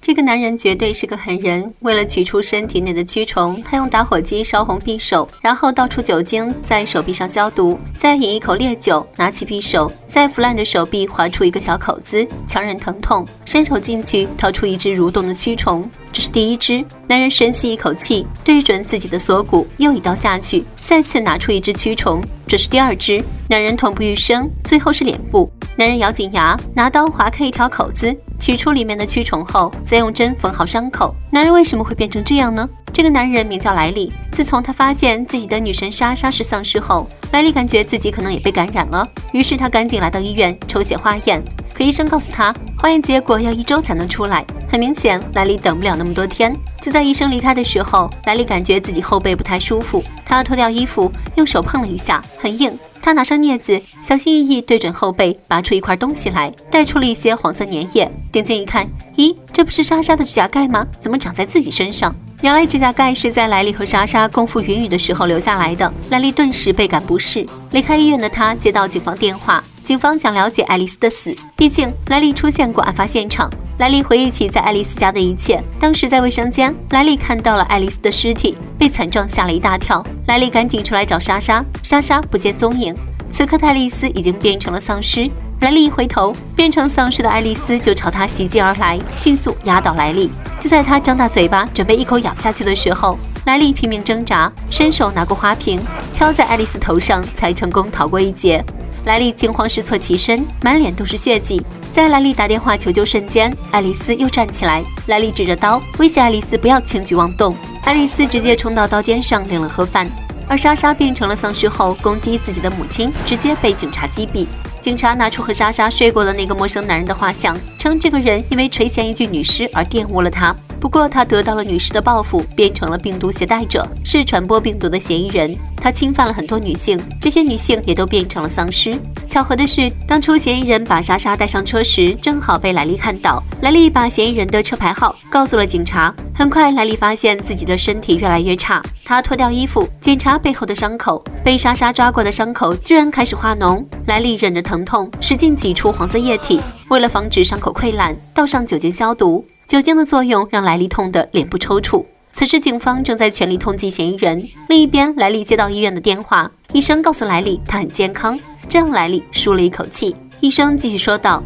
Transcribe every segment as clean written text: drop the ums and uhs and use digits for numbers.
这个男人绝对是个狠人，为了取出身体内的蛆虫，他用打火机烧红匕首，然后倒出酒精在手臂上消毒，再饮一口烈酒，拿起匕首在腐烂的手臂划出一个小口子，强忍疼痛，伸手进去掏出一只蠕动的蛆虫。这是第一只。男人深吸一口气，对准自己的锁骨又一刀下去，再次拿出一只蛆虫。这是第二只。男人痛不欲生，最后是脸部。男人咬紧牙，拿刀划开一条口子，取出里面的蛆虫后，再用针缝好伤口。男人为什么会变成这样呢？这个男人名叫莱利。自从他发现自己的女神莎莎是丧尸后，莱利感觉自己可能也被感染了，于是他赶紧来到医院抽血化验。可医生告诉他，化验结果要1周才能出来。很明显，莱利等不了那么多天。就在医生离开的时候，莱利感觉自己后背不太舒服，他脱掉衣服，用手碰了一下，很硬。他拿上镊子，小心翼翼对准后背，拔出一块东西来，带出了一些黄色粘液。定睛一看，咦，这不是莎莎的指甲盖吗？怎么长在自己身上？原来指甲盖是在莱利和莎莎共赴云雨的时候留下来的。莱利顿时倍感不适。离开医院的他接到警方电话，警方想了解爱丽丝的死，毕竟莱利出现过案发现场。莱利回忆起在爱丽丝家的一切，当时在卫生间，莱利看到了爱丽丝的尸体，被惨状吓了一大跳。莱利赶紧出来找莎莎，莎莎不见踪影。此刻的爱丽丝已经变成了丧尸。莱利一回头，变成丧尸的爱丽丝就朝他袭击而来，迅速压倒莱利。就在他张大嘴巴准备一口咬下去的时候，莱利拼命挣扎，伸手拿过花瓶敲在爱丽丝头上，才成功逃过一劫。莱利惊慌失措起身，满脸都是血迹。在莱利打电话求救瞬间，爱丽丝又站起来，莱利指着刀威胁爱丽丝不要轻举妄动。爱丽丝直接冲到刀尖上领了盒饭。而莎莎变成了丧尸后攻击自己的母亲，直接被警察击毙。警察拿出和莎莎睡过的那个陌生男人的画像，称这个人因为垂涎一具女尸而玷污了他。不过他得到了女尸的报复，变成了病毒携带者，是传播病毒的嫌疑人。他侵犯了很多女性，这些女性也都变成了丧尸。巧合的是，当初嫌疑人把莎莎带上车时，正好被莱利看到。莱利把嫌疑人的车牌号告诉了警察。很快，莱利发现自己的身体越来越差，他脱掉衣服，检查背后的伤口，被莎莎抓过的伤口居然开始化脓。莱利忍着疼痛，使劲挤出黄色液体，为了防止伤口溃烂，倒上酒精消毒。酒精的作用让莱利痛得脸部抽搐。此时警方正在全力通缉嫌疑人。另一边，莱利接到医院的电话，医生告诉莱利他很健康，这让莱利舒了一口气。医生继续说道，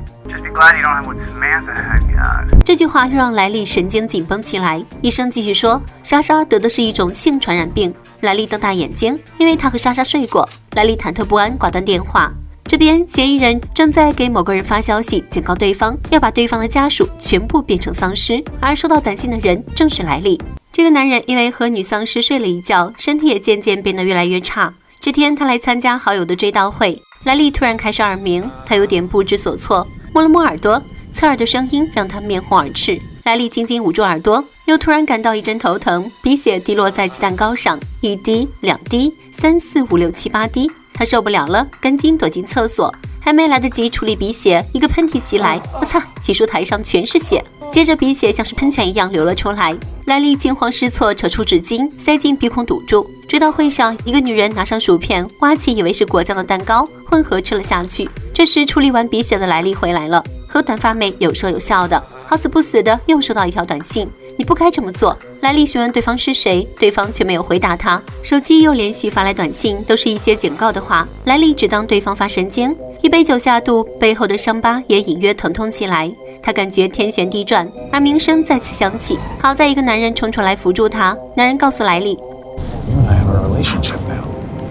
这句话又让莱利神经紧绷起来。医生继续说，莎莎得的是一种性传染病。莱利瞪大眼睛，因为他和莎莎睡过。莱利忐忑不安，挂断电话。这边嫌疑人正在给某个人发消息，警告对方要把对方的家属全部变成丧尸，而收到短信的人正是莱利。这个男人因为和女丧尸睡了一觉，身体也渐渐变得越来越差。这天他来参加好友的追悼会，莱利突然开始耳鸣，他有点不知所措，摸了摸耳朵，刺耳的声音让他面红耳赤。莱利紧紧捂住耳朵，又突然感到一阵头疼，鼻血滴落在鸡蛋糕上，1滴、2滴、3、4、5、6、7、8滴。他受不了了，赶紧躲进厕所，还没来得及处理鼻血，一个喷嚏袭来，我擦！洗漱台上全是血，接着鼻血像是喷泉一样流了出来。莱利惊慌失措，扯出纸巾塞进鼻孔堵住。追悼会上，一个女人拿上薯片，挖起以为是果酱的蛋糕，混合吃了下去。这时处理完鼻血的莱利回来了，和短发妹有说有笑的，好死不死的又收到一条短信，你不该这么做。莱利询问对方是谁，对方却没有回答他，手机又连续发来短信，都是一些警告的话。莱利只当对方发神经，一杯酒下肚，背后的伤疤也隐约疼痛起来。他感觉天旋地转，而鸣声再次响起。好在一个男人冲出来扶住他，男人告诉莱利，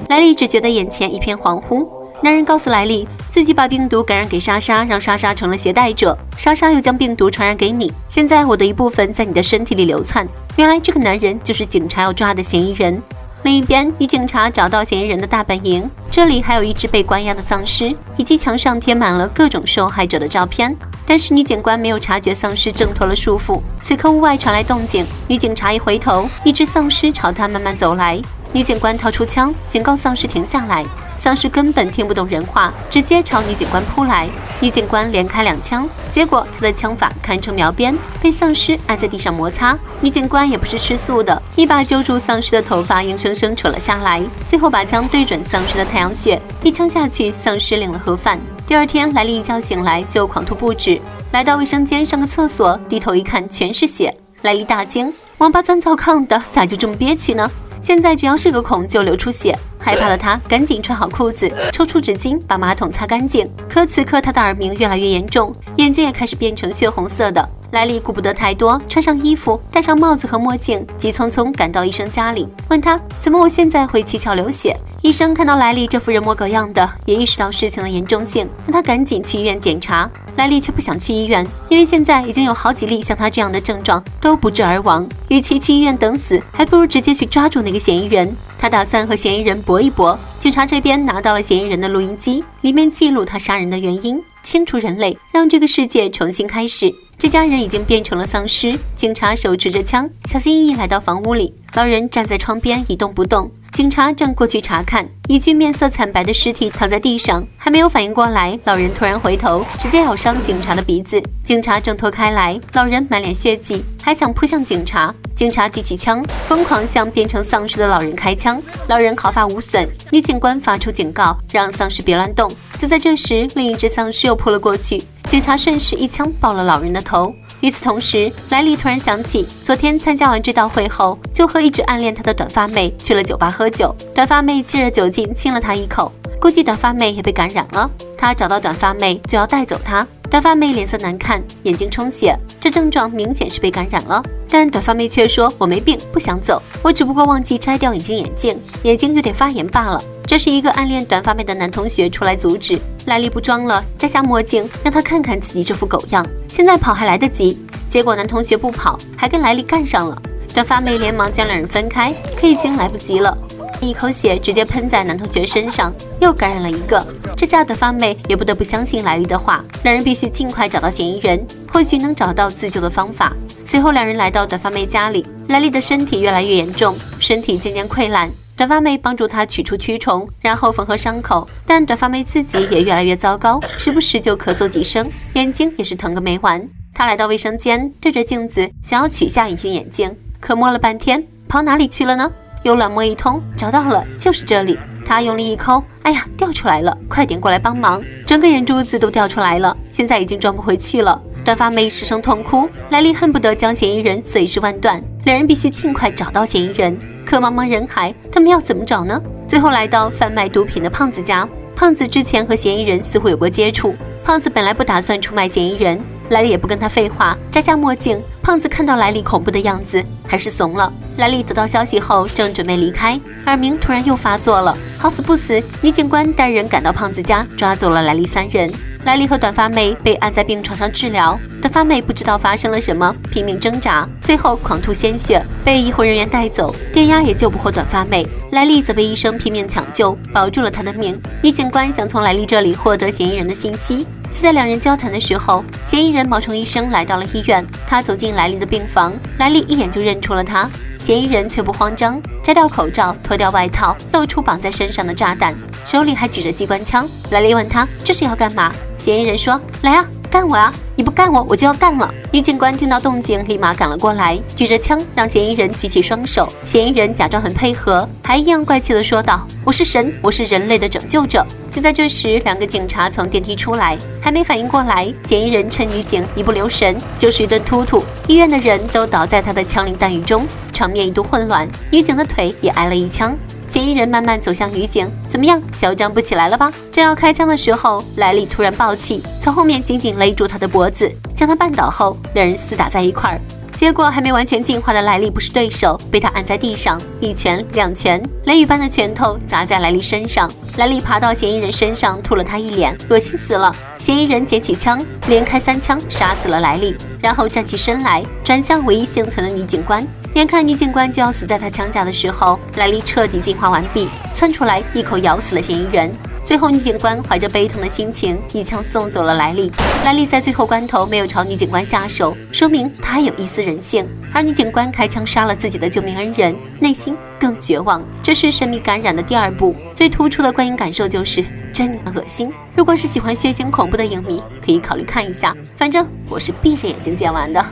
莱利只觉得眼前一片恍惚。男人告诉莱利，自己把病毒感染给莎莎，让莎莎成了携带者，莎莎又将病毒传染给你，现在我的一部分在你的身体里流窜。原来这个男人就是警察要抓的嫌疑人。另一边，女警察找到嫌疑人的大本营，这里还有一只被关押的丧尸，以及墙上贴满了各种受害者的照片。但是女警官没有察觉丧尸挣脱了束缚。此刻屋外传来动静，女警察一回头，一只丧尸朝她慢慢走来。女警官掏出枪，警告丧尸停下来。丧尸根本听不懂人话，直接朝女警官扑来。女警官连开2枪，结果她的枪法堪称描边，被丧尸按在地上摩擦。女警官也不是吃素的，一把揪住丧尸的头发，硬生生扯了下来，最后把枪对准丧尸的太阳穴，一枪下去，丧尸领了盒饭。第二天，莱利一觉醒来就狂吐不止。来到卫生间上个厕所，低头一看全是血。莱莉大惊，王八钻灶炕的，咋就这么憋屈呢？现在只要是个孔就流出血，害怕的他赶紧穿好裤子，抽出纸巾把马桶擦干净。可此刻他的耳鸣越来越严重，眼睛也开始变成血红色的。莱莉顾不得太多，穿上衣服，戴上帽子和墨镜，急匆匆赶到医生家里，问他怎么我现在会七窍流血。医生看到莱莉这副人模狗样的，也意识到事情的严重性，让他赶紧去医院检查。莱莉却不想去医院，因为现在已经有好几例像他这样的症状都不治而亡，与其去医院等死，还不如直接去抓住那个嫌疑人。他打算和嫌疑人搏一搏。警察这边拿到了嫌疑人的录音机，里面记录他杀人的原因，清除人类，让这个世界重新开始。这家人已经变成了丧尸。警察手持着枪，小心翼翼来到房屋里，老人站在窗边一动不动。警察正过去查看，一具面色惨白的尸体躺在地上，还没有反应过来，老人突然回头，直接咬伤警察的鼻子。警察挣脱开来，老人满脸血迹，还想扑向警察。警察举起枪，疯狂向变成丧尸的老人开枪，老人毫发无损。女警官发出警告，让丧尸别乱动。就在这时，另一只丧尸又扑了过去，警察顺势一枪爆了老人的头。与此同时，莱莉突然想起，昨天参加完追悼会后，就和一直暗恋她的短发妹去了酒吧喝酒。短发妹借着酒劲亲了她一口，估计短发妹也被感染了。她找到短发妹就要带走她，短发妹脸色难看，眼睛充血，这症状明显是被感染了。但短发妹却说：“我没病，不想走，我只不过忘记摘掉隐形眼镜，眼睛有点发炎罢了。”这是一个暗恋短发妹的男同学出来阻止，莱莉不装了，摘下墨镜，让他看看自己这副狗样，现在跑还来得及。结果男同学不跑，还跟莱莉干上了。短发妹连忙将两人分开，可已经来不及了，一口血直接喷在男同学身上，又感染了一个。这下短发妹也不得不相信莱莉的话，两人必须尽快找到嫌疑人，或许能找到自救的方法。随后两人来到短发妹家里，莱莉的身体越来越严重，身体渐渐溃烂。短发妹帮助她取出蛆虫，然后缝合伤口，但短发妹自己也越来越糟糕，时不时就咳嗽几声，眼睛也是疼个没完。她来到卫生间，对着镜子想要取下隐形眼镜，可摸了半天，跑哪里去了呢？又乱摸一通，找到了，就是这里。她用力一抠，哎呀，掉出来了，快点过来帮忙！整个眼珠子都掉出来了，现在已经装不回去了。短发妹失声痛哭，莱莉恨不得将嫌疑人碎尸万段，两人必须尽快找到嫌疑人。可茫茫人海，他们要怎么找呢？最后来到贩卖毒品的胖子家，胖子之前和嫌疑人似乎有过接触，胖子本来不打算出卖嫌疑人，莱莉也不跟他废话，摘下墨镜。胖子看到莱莉恐怖的样子，还是怂了。莱莉得到消息后，正准备离开，耳鸣突然又发作了，好死不死，女警官带人赶到胖子家，抓走了莱莉三人。莱莉和短发妹被按在病床上治疗，短发妹不知道发生了什么，拼命挣扎，最后狂吐鲜血，被医护人员带走，电压也救不活短发妹。莱莉则被医生拼命抢救，保住了她的命。女警官想从莱莉这里获得嫌疑人的信息，就在两人交谈的时候，嫌疑人冒充医生来到了医院。他走进莱莉的病房，莱莉一眼就认出了他。嫌疑人却不慌张，摘掉口罩，脱掉外套，露出绑在身上的炸弹，手里还举着机关枪。莱莉问他这是要干嘛？嫌疑人说：“来啊，干我啊！你不干我，我就要干了。”女警官听到动静，立马赶了过来，举着枪让嫌疑人举起双手。嫌疑人假装很配合，还阴阳怪气地说道：“我是神，我是人类的拯救者。”就在这时，两个警察从电梯出来，还没反应过来，嫌疑人趁女警一不留神，就是一顿突突，医院的人都倒在他的枪林弹雨中，场面一度混乱，女警的腿也挨了一枪。嫌疑人慢慢走向女警，怎么样，嚣张不起来了吧？正要开枪的时候，莱莉突然暴起，从后面紧紧勒住他的脖子，将他绊倒后，两人厮打在一块儿。结果还没完全进化的莱莉不是对手，被他按在地上，一拳两拳，雷雨般的拳头砸在莱莉身上。莱莉爬到嫌疑人身上，吐了他一脸，恶心死了。嫌疑人捡起枪，连开3枪，杀死了莱莉，然后站起身来，转向唯一幸存的女警官。眼看女警官就要死在他枪下的时候，莱莉彻底进化完毕，窜出来一口咬死了嫌疑人。最后女警官怀着悲痛的心情，一枪送走了莱莉。莱莉在最后关头没有朝女警官下手，说明她还有一丝人性，而女警官开枪杀了自己的救命恩人，内心更绝望。这是神秘感染的第2部，最突出的观影感受就是真恶心。如果是喜欢血腥恐怖的影迷，可以考虑看一下，反正我是闭着眼睛见完的。